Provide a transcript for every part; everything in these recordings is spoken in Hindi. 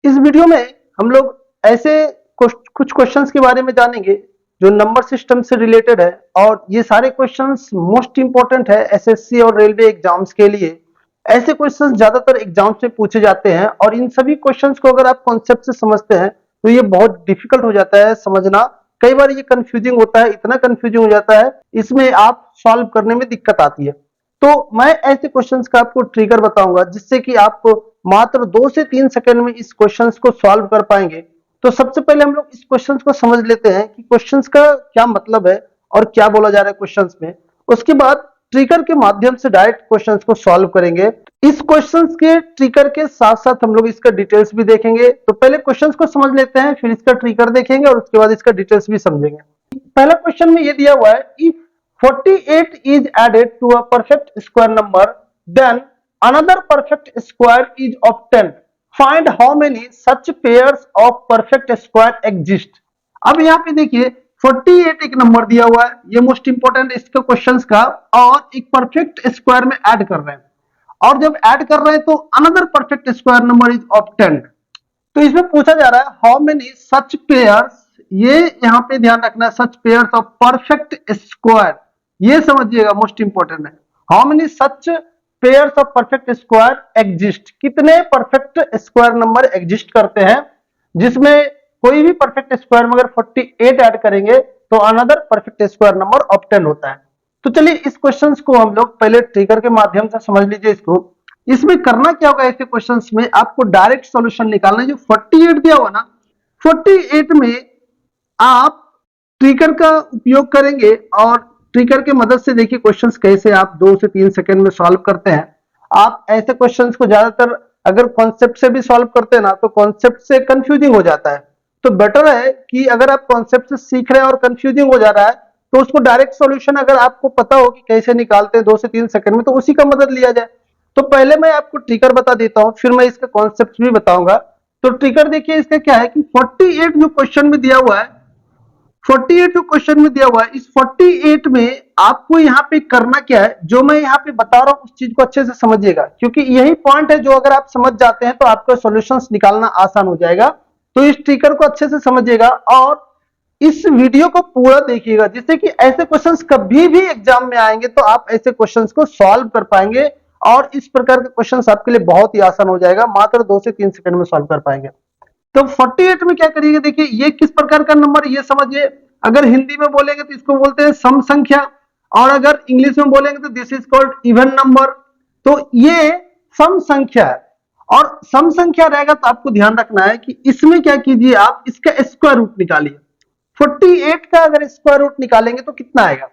इस वीडियो में हम लोग ऐसे कुछ क्वेश्चंस के बारे में जानेंगे जो नंबर सिस्टम से रिलेटेड है, और ये सारे क्वेश्चंस मोस्ट इंपॉर्टेंट है एसएससी और रेलवे एग्जाम्स के लिए। ऐसे क्वेश्चंस ज्यादातर एग्जाम्स में पूछे जाते हैं, और इन सभी क्वेश्चंस को अगर आप कॉन्सेप्ट से समझते हैं तो ये बहुत डिफिकल्ट हो जाता है समझना। कई बार ये कंफ्यूजिंग होता है, इतना कंफ्यूजिंग हो जाता है इसमें आप सॉल्व करने में दिक्कत आती है। तो मैं ऐसे क्वेश्चंस का आपको ट्रिगर बताऊंगा जिससे कि आप मात्र 2 से 3 सेकंड में इस क्वेश्चंस को सॉल्व कर पाएंगे। तो सबसे पहले हम लोग इस क्वेश्चंस को समझ लेते हैं कि क्वेश्चंस का क्या मतलब है और क्या बोला जा रहा है क्वेश्चंस में। उसके बाद ट्रिगर के माध्यम से डायरेक्ट क्वेश्चंस को सॉल्व करेंगे। इस क्वेश्चंस के ट्रिगर के साथ साथ हम लोग इसका डिटेल्स भी देखेंगे। तो पहले क्वेश्चंस को समझ लेते हैं, फिर इसका ट्रिगर देखेंगे और उसके बाद इसका डिटेल्स भी समझेंगे। पहला क्वेश्चन में ये दिया हुआ है, if 48 is added to a perfect square number, then another perfect square is obtained. Find how many such pairs of perfect square exist. अब यहाँ पे देखिए 48 एक नंबर दिया हुआ है, ये मोस्ट इंपोर्टेंट इसके क्वेश्चंस का, और एक परफेक्ट स्क्वायर में ऐड कर रहे हैं, और जब ऐड कर रहे हैं तो another perfect square number is obtained. तो इसमें पूछा जा रहा है हाउ मेनी सच पेयर्स, ये यहाँ पे ध्यान रखना है, सच पेयर्स ऑफ परफेक्ट स्क्वायर, ये समझिएगा मोस्ट इंपोर्टेंट है। How many such pairs of perfect square exist, कितने परफेक्ट स्क्वायर नंबर एग्जिस्ट करते हैं जिसमें कोई भी परफेक्ट स्क्वायर में अगर 48 ऐड करेंगे तो another perfect square number obtain होता है। तो चलिए इस क्वेश्चंस को हम लोग पहले ट्रिगर के माध्यम से समझ लीजिए। इसमें करना क्या होगा, ऐसे क्वेश्चंस में आपको डायरेक्ट सॉल्यूशन निकालना है। जो 48 दिया हुआ ना, 48 में आप ट्रिगर का उपयोग करेंगे, और ट्रिगर के मदद से देखिए क्वेश्चंस कैसे आप 2 से 3 सेकंड में सॉल्व करते हैं। आप ऐसे क्वेश्चंस को ज्यादातर अगर कॉन्सेप्ट से भी सॉल्व करते हैं ना तो कॉन्सेप्ट से कंफ्यूजिंग हो जाता है। तो बेटर है कि अगर आप कॉन्सेप्ट से सीख रहे हैं और कंफ्यूजिंग हो जा रहा है तो उसको डायरेक्ट सॉल्यूशन अगर आपको पता हो कि कैसे निकालते हैं 2 से 3 सेकंड में, तो उसी का मदद लिया जाए। तो पहले मैं आपको ट्रिगर बता देता हूं, फिर मैं इसका कॉन्सेप्ट भी बताऊंगा। तो ट्रिगर देखिए इसका क्या है कि 48 जो क्वेश्चन में दिया हुआ है, 48 जो क्वेश्चन में दिया हुआ है, इस 48 में आपको यहाँ पे करना क्या है, जो मैं यहाँ पे बता रहा हूँ उस चीज को अच्छे से समझिएगा, क्योंकि यही पॉइंट है जो अगर आप समझ जाते हैं तो आपका सॉल्यूशंस निकालना आसान हो जाएगा। तो इस ट्रिगर को अच्छे से समझिएगा और इस वीडियो को पूरा देखिएगा, जिससे कि ऐसे क्वेश्चंस कभी भी एग्जाम में आएंगे तो आप ऐसे क्वेश्चंस को सॉल्व कर पाएंगे, और इस प्रकार के क्वेश्चंस आपके लिए बहुत ही आसान हो जाएगा, मात्र 2 से 3 सेकंड में सॉल्व कर पाएंगे। तो 48 में क्या करिएगा, देखिए ये किस प्रकार का नंबर, ये समझिए। अगर हिंदी में बोलेंगे तो इसको बोलते हैं सम संख्या, और अगर इंग्लिश में बोलेंगे तो this is called even number. तो ये सम संख्या है, और सम संख्या रहेगा तो आपको ध्यान रखना है कि इसमें क्या कीजिए, आप इसका स्क्वायर रूट निकालिए। 48 का अगर स्क्वायर रूट निकालेंगे तो कितना आएगा,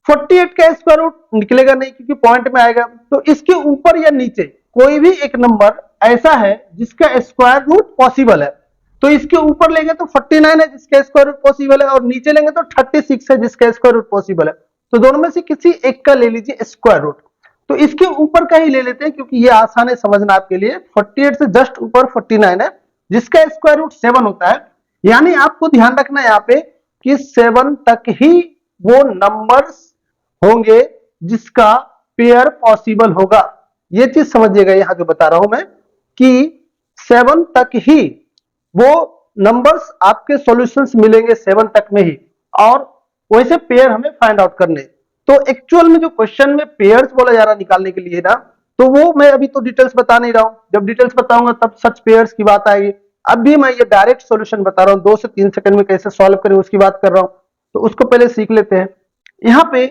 48 का स्क्वायर रूट निकलेगा नहीं क्योंकि पॉइंट में आएगा। तो इसके ऊपर या नीचे कोई भी एक नंबर ऐसा है जिसका स्क्वायर रूट पॉसिबल है, तो इसके ऊपर लेंगे तो 49 है जिसका स्क्वायर रूट पॉसिबल है, और नीचे लेंगे तो 36 है जिसका स्क्वायर रूट पॉसिबल है। तो दोनों में से किसी एक का ले लीजिए स्क्वायर रूट। तो इसके ऊपर का ही ले लेते हैं क्योंकि ये आसान है समझना आपके लिए। 48 से जस्ट ऊपर 49 है जिसका स्क्वायर रूट 7 होता है। यानी आपको ध्यान रखना है यहाँ पे कि 7 तक ही वो नंबर्स होंगे जिसका पेयर पॉसिबल होगा। ये चीज समझिएगा यहाँ जो बता रहा हूं मैं, कि 7 तक ही वो नंबर्स आपके सॉल्यूशंस मिलेंगे, 7 तक में ही, और वैसे पेयर हमें फाइंड आउट करने। तो एक्चुअल में जो क्वेश्चन में पेयर्स बोला जा रहा है निकालने के लिए ना, तो वो मैं अभी तो डिटेल्स बता नहीं रहा हूं, जब डिटेल्स बताऊंगा तब सच पेयर्स की बात आएगी। अभी मैं ये डायरेक्ट सॉल्यूशन बता रहा हूं, 2 से 3 सेकंड में कैसे सॉल्व करें उसकी बात कर रहा हूं। तो उसको पहले सीख लेते हैं। यहाँ पे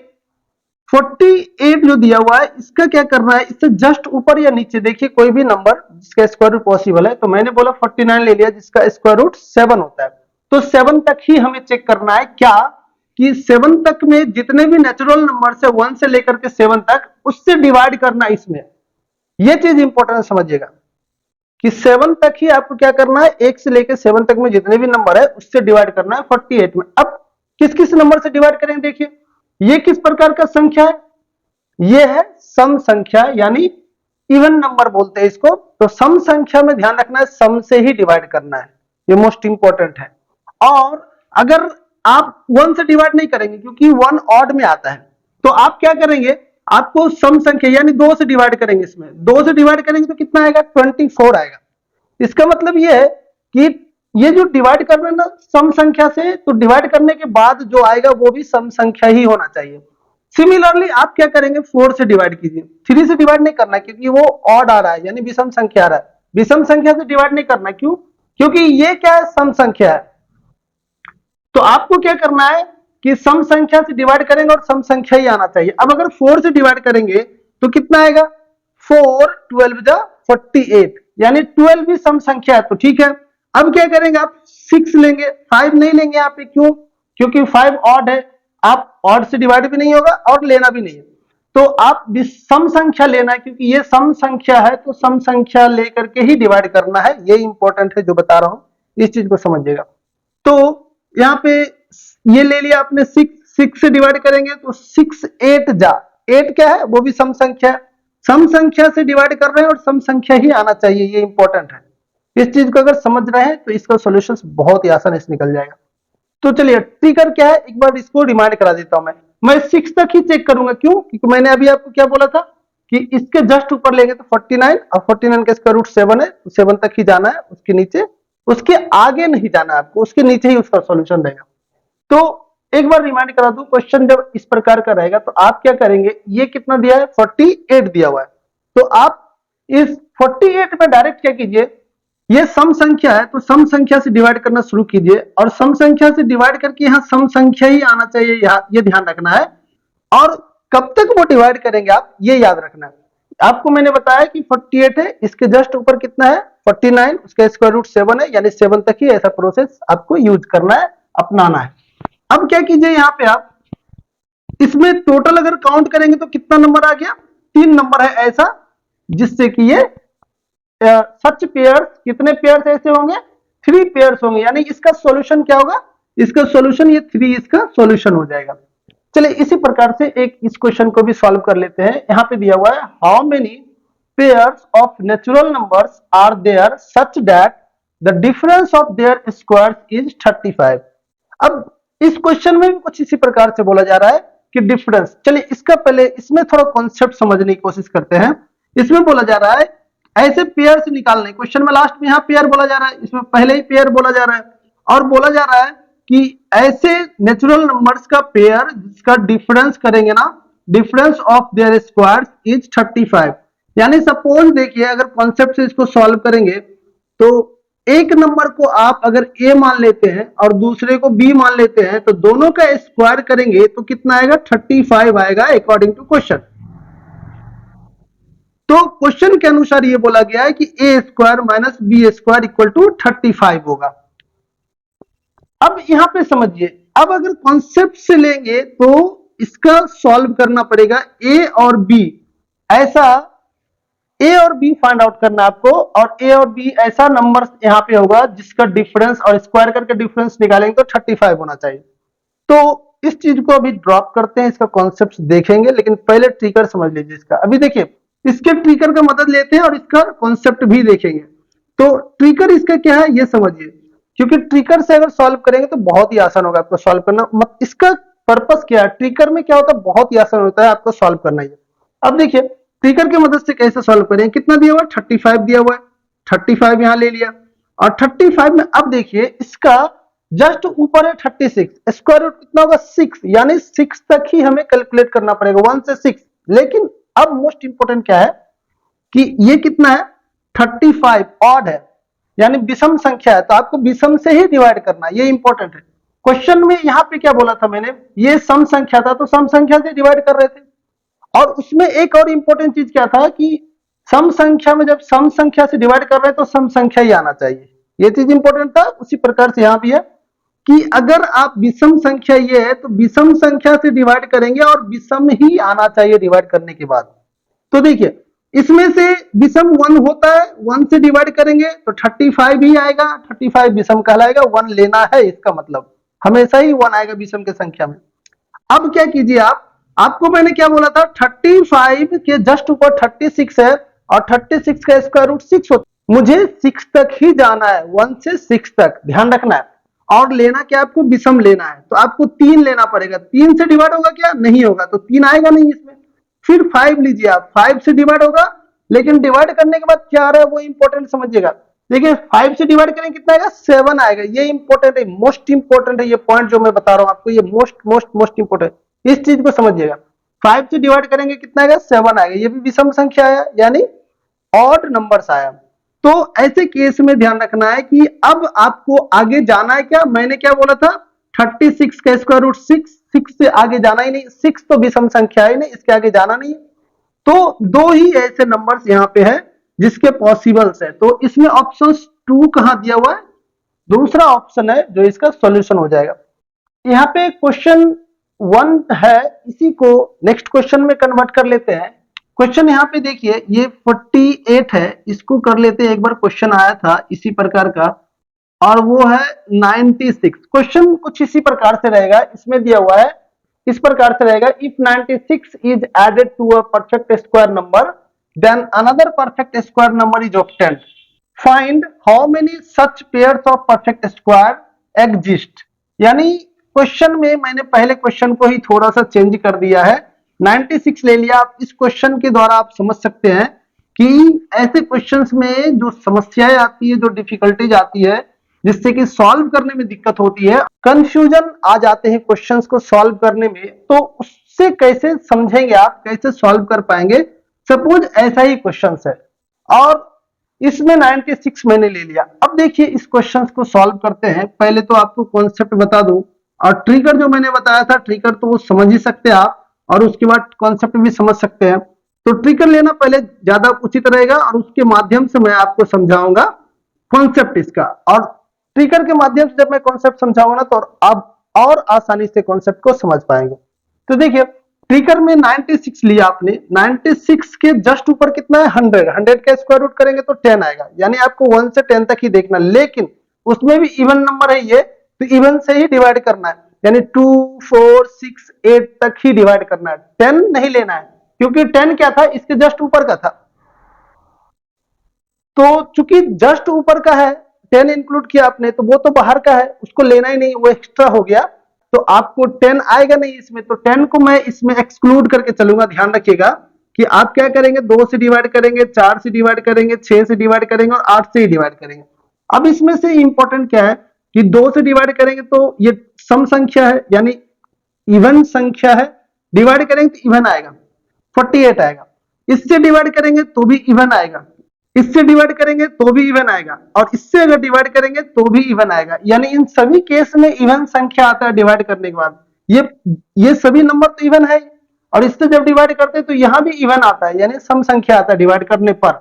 48 जो दिया हुआ है इसका क्या करना है, इससे जस्ट ऊपर या नीचे देखिए कोई भी नंबर जिसका स्क्वायर रूट पॉसिबल है। तो मैंने बोला 49 ले लिया जिसका स्क्वायर रूट 7 होता है। तो 7 तक ही हमें चेक करना है क्या, कि 7 तक में जितने भी नेचुरल नंबर है 1 से लेकर के 7 तक, उससे डिवाइड करना इसमें। यह चीज इंपॉर्टेंट समझिएगा कि 7 तक ही आपको क्या करना है, 1 से लेकर 7 तक में जितने भी नंबर है उससे डिवाइड करना है 48 में। अब किस किस नंबर से डिवाइड करेंगे, देखिए ये किस प्रकार का संख्या है, ये है सम संख्या, यानी इवन नंबर बोलते हैं इसको। तो सम संख्या में ध्यान रखना है, सम से ही डिवाइड करना है, ये मोस्ट इंपॉर्टेंट है। और अगर आप 1 से डिवाइड नहीं करेंगे क्योंकि 1 ऑड में आता है, तो आप क्या करेंगे, आपको सम संख्या यानी 2 से डिवाइड करेंगे। इसमें 2 से डिवाइड करेंगे तो कितना आएगा, 24 आएगा। इसका मतलब ये है कि ये जो डिवाइड कर रहे हैं ना सम संख्या से, तो डिवाइड करने के बाद जो आएगा वो भी सम संख्या ही होना चाहिए। सिमिलरली आप क्या करेंगे, 4 से डिवाइड कीजिए, 3 से डिवाइड नहीं करना क्योंकि वो ऑड आ रहा है यानी विषम संख्या आ रहा है। विषम संख्या से डिवाइड नहीं करना, क्यों? क्योंकि ये क्या है, सम संख्या है। तो आपको क्या करना है कि सम संख्या से डिवाइड करेंगे और सम संख्या ही आना चाहिए। अब अगर 4 से डिवाइड करेंगे तो कितना आएगा, 4 12 जा 48, यानी 12 भी सम संख्या है, तो ठीक है। अब क्या करेंगे, आप 6 लेंगे, 5 नहीं लेंगे यहाँ पे, क्यों? क्योंकि 5 ऑड है, आप ऑड से डिवाइड भी नहीं होगा और लेना भी नहीं है, तो आप सम संख्या लेना है, क्योंकि ये सम संख्या है तो सम संख्या लेकर के ही डिवाइड करना है। ये इंपॉर्टेंट है जो बता रहा हूं, इस चीज को समझिएगा। तो यहाँ पे ये ले लिया आपने, 6 से डिवाइड करेंगे तो 6 8 जा 8 क्या है, वो भी सम संख्या है। सम संख्या से डिवाइड कर रहे हैं और सम संख्या ही आना चाहिए, ये इंपॉर्टेंट है। इस चीज को अगर समझ रहे हैं तो इसका सॉल्यूशन बहुत ही आसानी से निकल जाएगा। तो चलिए ट्रिगर क्या है, एक बार इसको रिमाइंड करा देता हूं। मैं 6 तक ही चेक करूंगा, क्यों? क्योंकि मैंने अभी आपको क्या बोला था कि इसके जस्ट ऊपर लेंगे तो 49, और 49 का स्क्वायर रूट 7 है, तो 7 तक ही जाना है, उसके नीचे, उसके आगे नहीं जाना है आपको, उसके नीचे ही उसका सॉल्यूशन रहेगा। तो एक बार रिमाइंड करा दूं, क्वेश्चन जब इस प्रकार का रहेगा तो आप क्या करेंगे, ये कितना दिया है, 48 दिया हुआ है, तो आप इस 48 में डायरेक्ट क्या कीजिए, ये सम संख्या है तो सम संख्या से डिवाइड करना शुरू कीजिए, और सम संख्या से डिवाइड करके यहाँ सम संख्या ही आना चाहिए, ये ध्यान रखना है। और कब तक वो डिवाइड करेंगे आप ये याद रखना है। आपको मैंने बताया कि 48 है, इसके जस्ट ऊपर कितना है, 49, उसका स्क्वायर रूट 7 है, यानी 7 तक ही ऐसा प्रोसेस आपको यूज करना है, अपनाना है। अब क्या कीजिए, यहाँ पे आप इसमें टोटल अगर काउंट करेंगे तो कितना नंबर आ गया, 3 नंबर है ऐसा, जिससे कि ये सच पेयर्स, कितने पेयर्स ऐसे होंगे, 3 पेयर्स होंगे, यानी इसका सॉल्यूशन क्या होगा, इसका सॉल्यूशन ये 3 इसका सॉल्यूशन हो जाएगा। चलिए इसी प्रकार से एक इस क्वेश्चन को भी सॉल्व कर लेते हैं। यहाँ पे दिया हुआ है, how many pairs of natural numbers are there such that the difference of their squares is 35। अब इस क्वेश्चन में भी कुछ इसी प्रकार से बोला जा रहा है कि डिफरेंस, चलिए इसका पहले इसमें थोड़ा कॉन्सेप्ट समझने की कोशिश करते हैं। इसमें बोला जा रहा है ऐसे पेयर से निकालने, क्वेश्चन में लास्ट में यहाँ पेयर बोला जा रहा है, इसमें पहले ही पेयर बोला जा रहा है, और बोला जा रहा है कि ऐसे नेचुरल नंबर्स का पेयर जिसका डिफरेंस करेंगे ना, difference of their squares is 35। यानी सपोज देखिए, अगर कॉन्सेप्ट से इसको सॉल्व करेंगे तो एक नंबर को आप अगर ए मान लेते हैं और दूसरे को बी मान लेते हैं, तो दोनों का स्क्वायर करेंगे तो कितना आएगा, 35 आएगा अकॉर्डिंग टू क्वेश्चन। तो क्वेश्चन के अनुसार ये बोला गया है कि a square minus b square equal to 35 होगा। अब यहां पे समझिए, अब अगर कॉन्सेप्ट से लेंगे तो इसका सॉल्व करना पड़ेगा, ए और बी ऐसा, ए और बी फाइंड आउट करना आपको, और ए और बी ऐसा नंबर यहां पे होगा जिसका डिफरेंस, और स्क्वायर करके डिफरेंस निकालेंगे तो 35 होना चाहिए। तो इस चीज को अभी ड्रॉप करते हैं, इसका कॉन्सेप्ट देखेंगे, लेकिन पहले ट्रिगर समझ लीजिए इसका। अभी देखिए इसके ट्रिगर का मदद लेते हैं और इसका कॉन्सेप्ट भी देखेंगे। तो ट्रिगर इसका क्या है ये समझिए, क्योंकि ट्रिगर से अगर सॉल्व करेंगे तो बहुत ही आसान होगा आपको सॉल्व करना। इसका पर्पस क्या है, ट्रिगर में क्या होता है, बहुत ही आसान होता है आपको सॉल्व करना ही। अब देखिए ट्रिगर की मदद से कैसे सॉल्व करें, कितना दिया हुआ है, 35 दिया हुआ है, 35 यहां ले लिया, और 35 में अब देखिए इसका जस्ट ऊपर है 36, स्क्वायर रूट कितना होगा, 6, यानी 6 तक ही हमें कैलकुलेट करना पड़ेगा, 1 से 6। लेकिन अब मोस्ट इंपोर्टेंट क्या है कि ये कितना है, 35 ऑड है, यानी विषम संख्या है, तो आपको विषम से ही डिवाइड करना है, ये इंपॉर्टेंट है। क्वेश्चन में यहां पे क्या बोला था मैंने, ये सम संख्या था तो सम संख्या से डिवाइड कर रहे थे, और उसमें एक और इंपॉर्टेंट चीज क्या था कि सम संख्या में जब सम संख्या से डिवाइड कर रहे हैं तो सम संख्या ही आना चाहिए, ये चीज इंपॉर्टेंट था। उसी प्रकार से यहां भी है कि अगर आप विषम संख्या ये है तो विषम संख्या से डिवाइड करेंगे और विषम ही आना चाहिए डिवाइड करने के बाद। तो देखिए इसमें से विषम 1 होता है, 1 से डिवाइड करेंगे तो 35 ही आएगा, 35 विषम कहलाएगा, 1 लेना है, इसका मतलब हमेशा ही 1 आएगा विषम के संख्या में। अब क्या कीजिए आपको मैंने क्या बोला था, 35 के जस्ट ऊपर 36 है, और 36 का स्क्वायर रूट 6 होता है, मुझे 6 तक ही जाना है, 1 से 6 तक ध्यान रखना है, और लेना क्या आपको, विषम लेना है, तो आपको 3 लेना पड़ेगा। 3 से डिवाइड होगा क्या, नहीं होगा, तो 3 आएगा नहीं इसमें। फिर 5 लीजिए आप, 5 से डिवाइड होगा, लेकिन डिवाइड करने के बाद क्या आ रहा है वो इंपॉर्टेंट समझिएगा, देखिए 5 से डिवाइड करेंगे कितना आएगा, 7 आएगा। ये इंपॉर्टेंट है, मोस्ट इंपॉर्टेंट है ये पॉइंट जो मैं बता रहा हूं आपको, ये मोस्ट मोस्ट मोस्ट इंपॉर्टेंट, इस चीज को समझिएगा। 5 से डिवाइड करेंगे कितना आएगा, 7 आएगा। ये भी विषम संख्या आया, यानी ऑड नंबर्स आया। तो ऐसे केस में ध्यान रखना है कि अब आपको आगे जाना है क्या, मैंने क्या बोला था, 36 का स्क्वायर रूट 6, 6 से आगे जाना ही नहीं, 6 तो विषम संख्या है नहीं, इसके आगे जाना नहीं। तो दो ही ऐसे नंबर्स यहाँ पे है जिसके पॉसिबल्स है, तो इसमें ऑप्शन 2 कहां दिया हुआ है, दूसरा ऑप्शन है जो इसका सॉल्यूशन हो जाएगा। यहाँ पे क्वेश्चन 1 है, इसी को नेक्स्ट क्वेश्चन में कन्वर्ट कर लेते हैं। क्वेश्चन यहाँ पे देखिए ये 48 है, इसको कर लेते हैं। एक बार क्वेश्चन आया था इसी प्रकार का, और वो है 96। क्वेश्चन कुछ इसी प्रकार से रहेगा, इसमें दिया हुआ है इस प्रकार से रहेगा, if 96 is added to a perfect square number then another perfect square number is obtained, find how many such pairs of perfect square exist. यानी क्वेश्चन में मैंने पहले क्वेश्चन को ही थोड़ा सा चेंज कर दिया है, 96 ले लिया। आप इस क्वेश्चन के द्वारा आप समझ सकते हैं कि ऐसे क्वेश्चंस में जो समस्याएं आती है, जो डिफिकल्टीज आती है, जिससे कि सॉल्व करने में दिक्कत होती है, कंफ्यूजन आ जाते हैं क्वेश्चंस को सॉल्व करने में, तो उससे कैसे समझेंगे आप, कैसे सॉल्व कर पाएंगे। सपोज ऐसा ही क्वेश्चन है और इसमें 96 मैंने ले लिया। अब देखिए इस क्वेश्चन को सॉल्व करते हैं। पहले तो आपको कॉन्सेप्ट बता दूं, और ट्रिगर जो मैंने बताया था, ट्रिगर तो वो समझ ही सकते हैं आप, और उसके बाद कॉन्सेप्ट भी समझ सकते हैं। तो ट्रिगर लेना पहले ज्यादा उचित रहेगा, और उसके माध्यम से मैं आपको समझाऊंगा कॉन्सेप्ट इसका। और ट्रिगर के माध्यम से जब मैं कॉन्सेप्ट समझाऊंगा ना, तो आप और आसानी से कॉन्सेप्ट को समझ पाएंगे। तो देखिए ट्रिगर में 96 लिया आपने, 96 के जस्ट ऊपर कितना है, 100। 100 का स्क्वायर रूट करेंगे तो 10 आएगा, यानी आपको 1 से 10 तक ही देखना, लेकिन उसमें भी इवन नंबर है ये, तो इवन से ही डिवाइड करना है, यानी 2, 4, 6, 8 तक ही डिवाइड करना है, 10 नहीं लेना है, क्योंकि 10 क्या था, इसके जस्ट ऊपर का था। तो चूंकि जस्ट ऊपर का है, 10 इंक्लूड किया आपने, तो वो तो बाहर का है, उसको लेना ही नहीं, वो एक्स्ट्रा हो गया, तो आपको 10 आएगा नहीं इसमें। तो 10 को मैं इसमें एक्सक्लूड करके चलूंगा। ध्यान रखिएगा कि आप क्या करेंगे, 2 से डिवाइड करेंगे, 4 से डिवाइड करेंगे, 6 से डिवाइड करेंगे और 8 से ही डिवाइड करेंगे। अब इसमें से इंपॉर्टेंट क्या है कि 2 से डिवाइड करेंगे तो ये सम संख्या है, यानी इवन संख्या है, डिवाइड करेंगे तो इवन आएगा, 48 आएगा। इससे डिवाइड करेंगे तो भी इवन आएगा, इससे डिवाइड करेंगे तो भी इवन आएगा, और इससे अगर डिवाइड करेंगे तो भी इवन आएगा। यानी इन सभी केस में इवन संख्या आता है डिवाइड करने के बाद। ये सभी नंबर तो इवन है, और इससे जब डिवाइड करते हैं तो यहां भी इवन आता है, यानी सम संख्या आता है डिवाइड करने पर।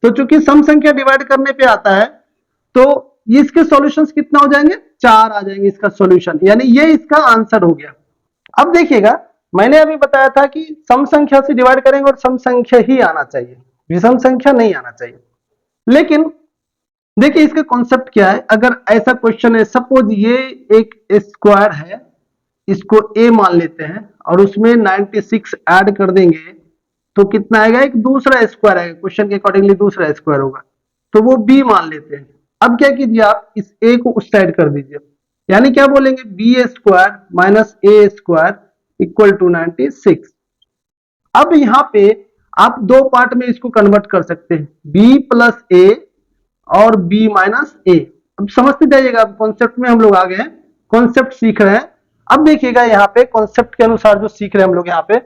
तो चूंकि सम संख्या डिवाइड करने पे आता है, तो इसके सॉल्यूशंस कितना हो जाएंगे, 4 आ जाएंगे इसका सॉल्यूशन, यानी ये इसका आंसर हो गया। अब देखिएगा मैंने अभी बताया था कि सम संख्या से डिवाइड करेंगे और सम संख्या ही आना चाहिए, विषम संख्या नहीं आना चाहिए। लेकिन देखिए इसका कॉन्सेप्ट क्या है, अगर ऐसा क्वेश्चन है, सपोज ये एक स्क्वायर है, इसको ए मान लेते हैं, और उसमें 96 ऐड कर देंगे तो कितना आएगा, एक दूसरा स्क्वायर आएगा, क्वेश्चन के अकॉर्डिंगली दूसरा स्क्वायर होगा, तो वो बी मान लेते हैं। अब क्या कीजिए, आप इस ए को उस साइड कर दीजिए, यानी क्या बोलेंगे, b square minus a square equal to 96। अब यहां पे आप दो पार्ट में इसको कन्वर्ट कर सकते हैं, b प्लस ए और b माइनस ए। अब समझते जाइएगा, अब कॉन्सेप्ट में हम लोग आ गए हैं, कॉन्सेप्ट सीख रहे हैं। अब देखिएगा यहाँ पे कॉन्सेप्ट के अनुसार जो सीख रहे हैं हम लोग यहाँ पे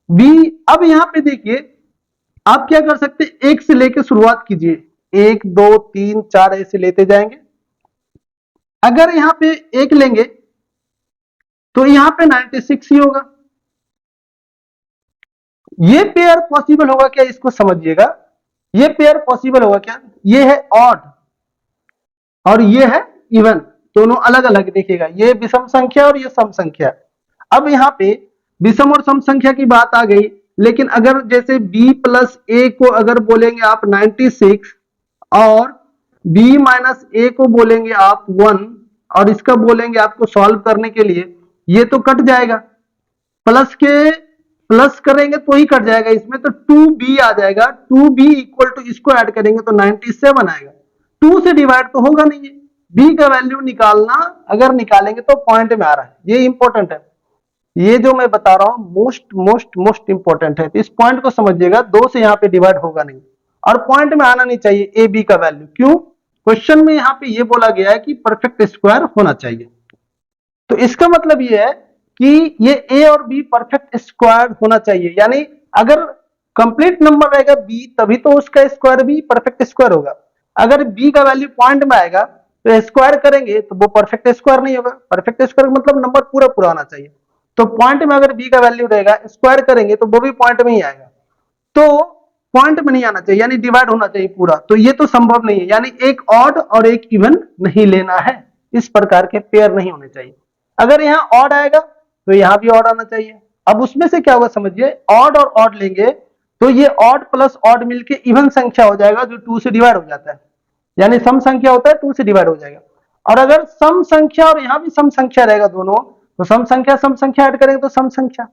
b। अब यहाँ पे देखिए आप क्या कर सकते हैं, एक से लेके शुरुआत कीजिए, 1, 2, 3, 4 ऐसे लेते जाएंगे। अगर यहाँ पे एक लेंगे तो यहाँ पे 96 ही होगा। ये पेयर पॉसिबल होगा क्या, इसको समझिएगा, ये पेयर पॉसिबल होगा क्या, ये है ऑड और ये है इवन, दोनों अलग अलग। देखिएगा ये विषम संख्या और ये सम संख्या। अब यहाँ पे विषम और सम संख्या की बात आ गई, लेकिन अगर जैसे b प्लस ए को अगर बोलेंगे आप 96 और b माइनस ए को बोलेंगे आप 1, और इसका बोलेंगे आपको सॉल्व करने के लिए, ये तो कट जाएगा, प्लस करेंगे तो ही कट जाएगा इसमें, तो 2b आ जाएगा, 2b इक्वल टू इसको ऐड करेंगे तो 97 आएगा। 2 से डिवाइड तो होगा नहीं, है b का वैल्यू निकालना, अगर निकालेंगे तो पॉइंट में आ रहा है, ये इंपॉर्टेंट है। ये जो मैं बता रहा हूं मोस्ट मोस्ट मोस्ट इंपॉर्टेंट है, तो इस पॉइंट को समझिएगा, 2 से यहाँ पे डिवाइड होगा नहीं, और पॉइंट में आना नहीं चाहिए ए बी का वैल्यू। क्यों, क्वेश्चन में यहाँ पे ये बोला गया है कि परफेक्ट स्क्वायर होना चाहिए। तो इसका मतलब ये है कि ये ए और बी परफेक्ट स्क्वायर होना चाहिए, यानी अगर कंप्लीट नंबर रहेगा बी तभी तो उसका स्क्वायर भी परफेक्ट स्क्वायर होगा। अगर बी का वैल्यू पॉइंट में आएगा तो स्क्वायर करेंगे तो वो परफेक्ट स्क्वायर नहीं होगा। परफेक्ट स्क्वायर मतलब नंबर पूरा पूरा आना चाहिए। तो पॉइंट में अगर बी का वैल्यू रहेगा, स्क्वायर करेंगे तो वो भी पॉइंट में ही आएगा, तो पॉइंट में नहीं आना चाहिए, यानी डिवाइड होना चाहिए पूरा। तो ये तो संभव नहीं है, यानी एक ऑड और एक इवन नहीं लेना है, इस प्रकार के पेयर नहीं होने चाहिए। अगर यहाँ ऑड आएगा तो यहाँ भी ऑड आना चाहिए। अब उसमें से क्या होगा समझिए, ऑड और ऑड लेंगे तो ये ऑड प्लस ऑड मिलके इवन संख्या हो जाएगा जो 2 से डिवाइड हो जाता है, यानी सम संख्या होता है 2 से डिवाइड हो जाएगा। और अगर सम संख्या और यहाँ भी सम संख्या रहेगा दोनों, तो सम संख्या ऐड करेंगे तो सम संख्या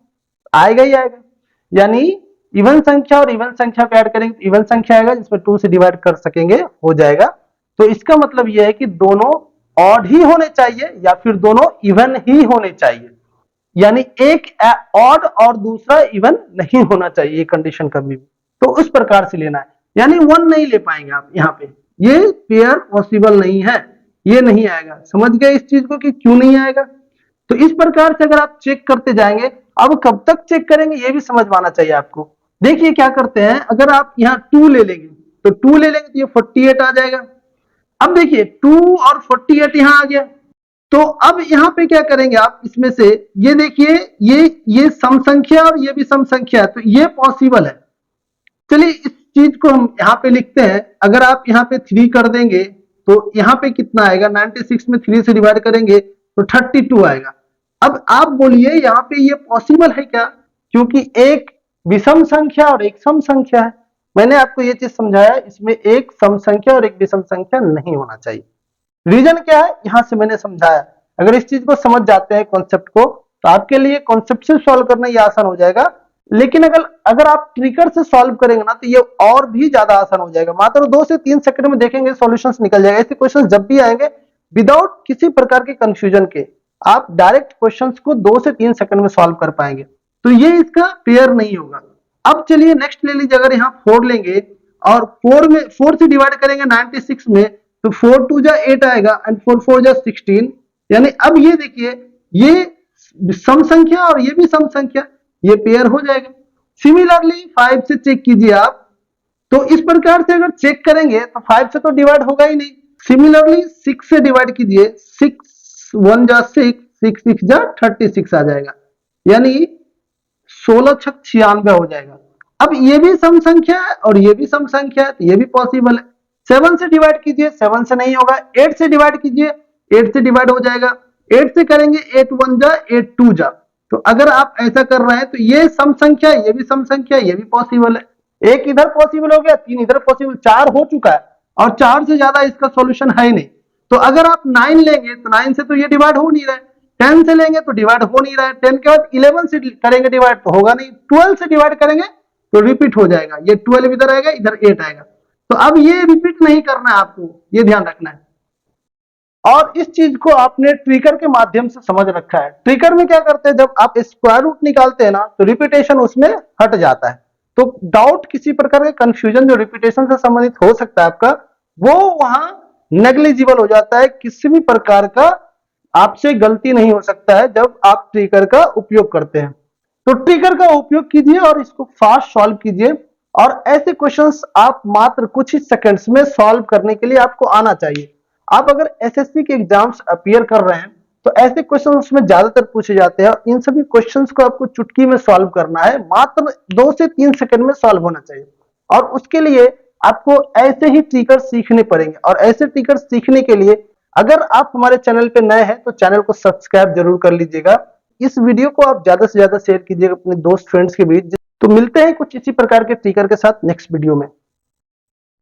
आएगा ही आएगा, यानी इवन संख्या और इवन संख्या को ऐड करेंगे तो इवन संख्या आएगा जिसमें 2 से डिवाइड कर सकेंगे, हो जाएगा। तो इसका मतलब यह है कि दोनों ऑड ही होने चाहिए या फिर दोनों इवन ही होने चाहिए, यानी एक ऑड और दूसरा इवन नहीं होना चाहिए कंडीशन कभी भी। तो उस प्रकार से लेना है, यानी 1 नहीं ले पाएंगे आप यहाँ पे, ये पेयर पॉसिबल नहीं है, ये नहीं आएगा। समझ गए इस चीज को कि क्यों नहीं आएगा। तो इस प्रकार से अगर आप चेक करते जाएंगे, अब कब तक चेक करेंगे ये भी समझ में आना चाहिए आपको। देखिए क्या करते हैं, अगर आप यहाँ 2 ले लेंगे तो 2 ले लेंगे तो ये 48 आ जाएगा। अब देखिए 2 और 48 यहाँ आ गया, तो अब यहाँ पे क्या करेंगे आप, इसमें से ये देखिए ये सम संख्या और ये भी सम संख्या है, तो ये पॉसिबल है। चलिए इस चीज को हम यहाँ पे लिखते हैं। अगर आप यहाँ पे 3 कर देंगे तो यहाँ पे कितना आएगा, 96 में 3 से डिवाइड करेंगे तो 32 आएगा। अब आप बोलिए यहाँ पे ये पॉसिबल है क्या, क्योंकि एक विषम संख्या और एक सम संख्या है। मैंने आपको ये चीज समझाया, इसमें एक सम संख्या और एक विषम संख्या नहीं होना चाहिए। रीजन क्या है यहां से मैंने समझाया। अगर इस चीज को समझ जाते हैं कॉन्सेप्ट को, तो आपके लिए कॉन्सेप्ट से सॉल्व करना ये आसान हो जाएगा। लेकिन अगर आप ट्रिकर से सॉल्व करेंगे ना तो ये और भी ज्यादा आसान हो जाएगा। मात्र 2 से 3 सेकंड में देखेंगे सॉल्यूशंस निकल जाएगा। ऐसे क्वेश्चंस जब भी आएंगे विदाउट किसी प्रकार के कंफ्यूजन के, आप डायरेक्ट क्वेश्चंस को 2 से 3 सेकंड में सॉल्व कर पाएंगे। तो ये इसका पेयर नहीं होगा। अब चलिए नेक्स्ट ले लीजिए, अगर यहाँ 4 लेंगे और 4 से डिवाइड करेंगे 96 में, तो 4 2 जा 8 आएगा एंड 4 4 जा 16, यानी अब ये देखिए ये सम संख्या और ये भी सम संख्या, ये पेयर हो जाएगा। सिमिलरली 5 से चेक कीजिए आप, तो इस प्रकार से अगर चेक करेंगे तो 5 से तो डिवाइड होगा ही नहीं। सिमिलरली 6 से डिवाइड कीजिए, 6 1 जा 6, 6 6 जा 36 आ जाएगा, यानी 16 6 96 हो जाएगा। अब ये भी सम संख्या है और ये भी सम संख्या है, तो ये भी पॉसिबल है। 7 से डिवाइड कीजिए, 7 से नहीं होगा। 8 से डिवाइड कीजिए, 8 से डिवाइड हो जाएगा। 8 से करेंगे 8 1 जा 8 2 जा, तो अगर आप ऐसा कर रहे हैं तो ये सम संख्या, ये भी सम संख्या, ये भी पॉसिबल है। एक इधर पॉसिबल हो गया, 3 इधर पॉसिबल, 4 हो चुका है और 4 से ज्यादा इसका सॉल्यूशन है ही नहीं। तो अगर आप 9 लेंगे तो 9 से तो ये डिवाइड हो नहीं रहा है। 10 से लेंगे तो डिवाइड हो नहीं रहा है। 10 के बाद 11 से करेंगे डिवाइड तो होगा नहीं। 12 से डिवाइड करेंगे तो रिपीट हो जाएगा, ये 12 इधर आएगा, इधर 8 आएगा। तो अब ये रिपीट नहीं करना है आपको, ये ध्यान रखना है। और इस चीज को आपने ट्रिकर के माध्यम से समझ रखा है। ट्रिकर में क्या करते हैं, जब आप स्क्वायर रूट निकालते हैं ना तो रिपीटेशन उसमें हट जाता है। तो डाउट, किसी प्रकार के कंफ्यूजन जो रिपीटेशन से संबंधित हो सकता है आपका, वो वहां नेग्लिजिबल हो जाता है। किसी भी प्रकार का आपसे गलती नहीं हो सकता है जब आप ट्रिकर का उपयोग करते हैं। तो ट्रिकर का उपयोग कीजिए और इसको फास्ट सॉल्व कीजिए। और ऐसे क्वेश्चंस आप मात्र कुछ ही सेकंड्स में सॉल्व करने के लिए आपको आना चाहिए। आप अगर एसएससी के एग्जाम्स अपीयर कर रहे हैं तो ऐसे क्वेश्चन उसमें ज्यादातर पूछे जाते हैं। इन सभी क्वेश्चंस को आपको चुटकी में सॉल्व करना है, मात्र 2 से 3 सेकंड में सॉल्व होना चाहिए। और उसके लिए आपको ऐसे ही ट्रिकर सीखने पड़ेंगे। और ऐसे ट्रिकर सीखने के लिए अगर आप हमारे चैनल पे नए हैं तो चैनल को सब्सक्राइब जरूर कर लीजिएगा। इस वीडियो को आप ज्यादा से ज्यादा शेयर कीजिएगा अपने दोस्त फ्रेंड्स के बीच। तो मिलते हैं कुछ इसी प्रकार के ट्रिकर के साथ नेक्स्ट वीडियो में।